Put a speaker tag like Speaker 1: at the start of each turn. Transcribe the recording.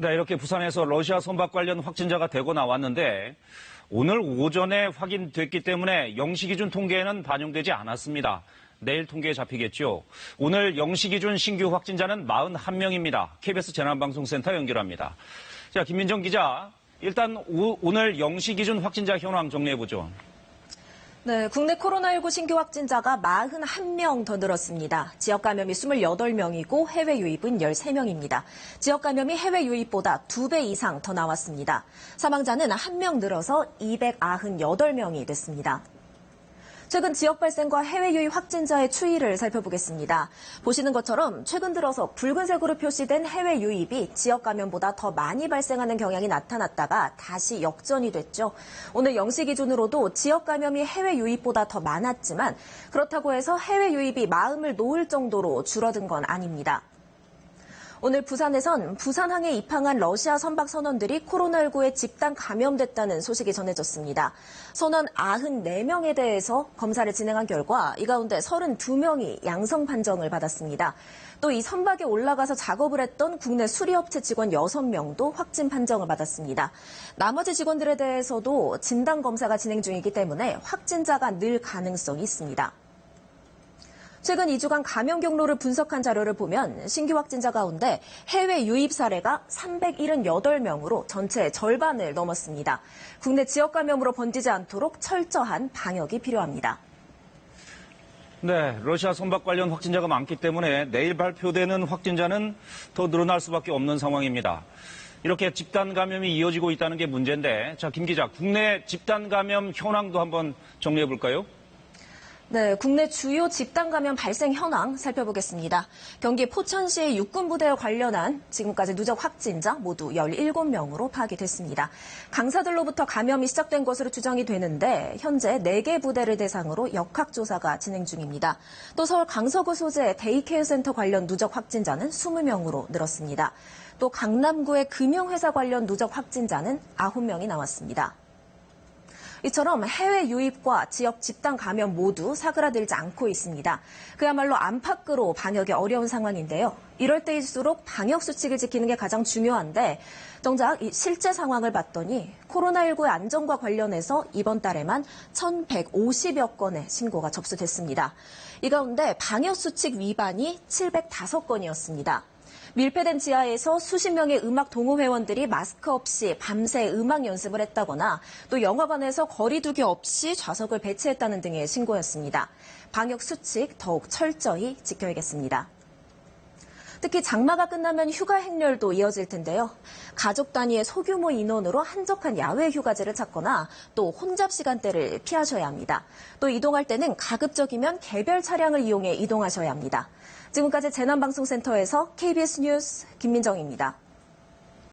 Speaker 1: 네, 이렇게 부산에서 러시아 선박 관련 확진자가 되고 나왔는데 오늘 오전에 확인됐기 때문에 영시기준 통계에는 반영되지 않았습니다. 내일 통계에 잡히겠죠. 오늘 영시기준 신규 확진자는 41명입니다. KBS 재난방송센터 연결합니다. 자, 김민정 기자, 일단 오늘 영시기준 확진자 현황 정리해보죠.
Speaker 2: 네, 국내 코로나19 신규 확진자가 41명 더 늘었습니다. 지역 감염이 28명이고 해외 유입은 13명입니다. 지역 감염이 해외 유입보다 2배 이상 더 나왔습니다. 사망자는 1명 늘어서 298명이 됐습니다. 최근 지역 발생과 해외 유입 확진자의 추이를 살펴보겠습니다. 보시는 것처럼 최근 들어서 붉은색으로 표시된 해외 유입이 지역 감염보다 더 많이 발생하는 경향이 나타났다가 다시 역전이 됐죠. 오늘 0시 기준으로도 지역 감염이 해외 유입보다 더 많았지만 그렇다고 해서 해외 유입이 마음을 놓을 정도로 줄어든 건 아닙니다. 오늘 부산에선 부산항에 입항한 러시아 선박 선원들이 코로나19에 집단 감염됐다는 소식이 전해졌습니다. 선원 94명에 대해서 검사를 진행한 결과 이 가운데 32명이 양성 판정을 받았습니다. 또 이 선박에 올라가서 작업을 했던 국내 수리업체 직원 6명도 확진 판정을 받았습니다. 나머지 직원들에 대해서도 진단검사가 진행 중이기 때문에 확진자가 늘 가능성이 있습니다. 최근 2주간 감염 경로를 분석한 자료를 보면 신규 확진자 가운데 해외 유입 사례가 378명으로 전체의 절반을 넘었습니다. 국내 지역 감염으로 번지지 않도록 철저한 방역이 필요합니다.
Speaker 1: 네, 러시아 선박 관련 확진자가 많기 때문에 내일 발표되는 확진자는 더 늘어날 수밖에 없는 상황입니다. 이렇게 집단 감염이 이어지고 있다는 게 문제인데, 자, 김 기자, 국내 집단 감염 현황도 한번 정리해 볼까요?
Speaker 2: 네, 국내 주요 집단 감염 발생 현황 살펴보겠습니다. 경기 포천시의 육군부대와 관련한 지금까지 누적 확진자 모두 17명으로 파악이 됐습니다. 강사들로부터 감염이 시작된 것으로 추정이 되는데 현재 4개 부대를 대상으로 역학조사가 진행 중입니다. 또 서울 강서구 소재 데이케어 센터 관련 누적 확진자는 20명으로 늘었습니다. 또 강남구의 금융회사 관련 누적 확진자는 9명이 나왔습니다. 이처럼 해외 유입과 지역 집단 감염 모두 사그라들지 않고 있습니다. 그야말로 안팎으로 방역이 어려운 상황인데요. 이럴 때일수록 방역 수칙을 지키는 게 가장 중요한데 정작 이 실제 상황을 봤더니 코로나19의 안전과 관련해서 이번 달에만 1,150여 건의 신고가 접수됐습니다. 이 가운데 방역 수칙 위반이 705건이었습니다. 밀폐된 지하에서 수십 명의 음악 동호 회원들이 마스크 없이 밤새 음악 연습을 했다거나 또 영화관에서 거리 두기 없이 좌석을 배치했다는 등의 신고였습니다. 방역 수칙 더욱 철저히 지켜야겠습니다. 특히 장마가 끝나면 휴가 행렬도 이어질 텐데요. 가족 단위의 소규모 인원으로 한적한 야외 휴가지를 찾거나 또 혼잡 시간대를 피하셔야 합니다. 또 이동할 때는 가급적이면 개별 차량을 이용해 이동하셔야 합니다. 지금까지 재난방송센터에서 KBS 뉴스 김민정입니다.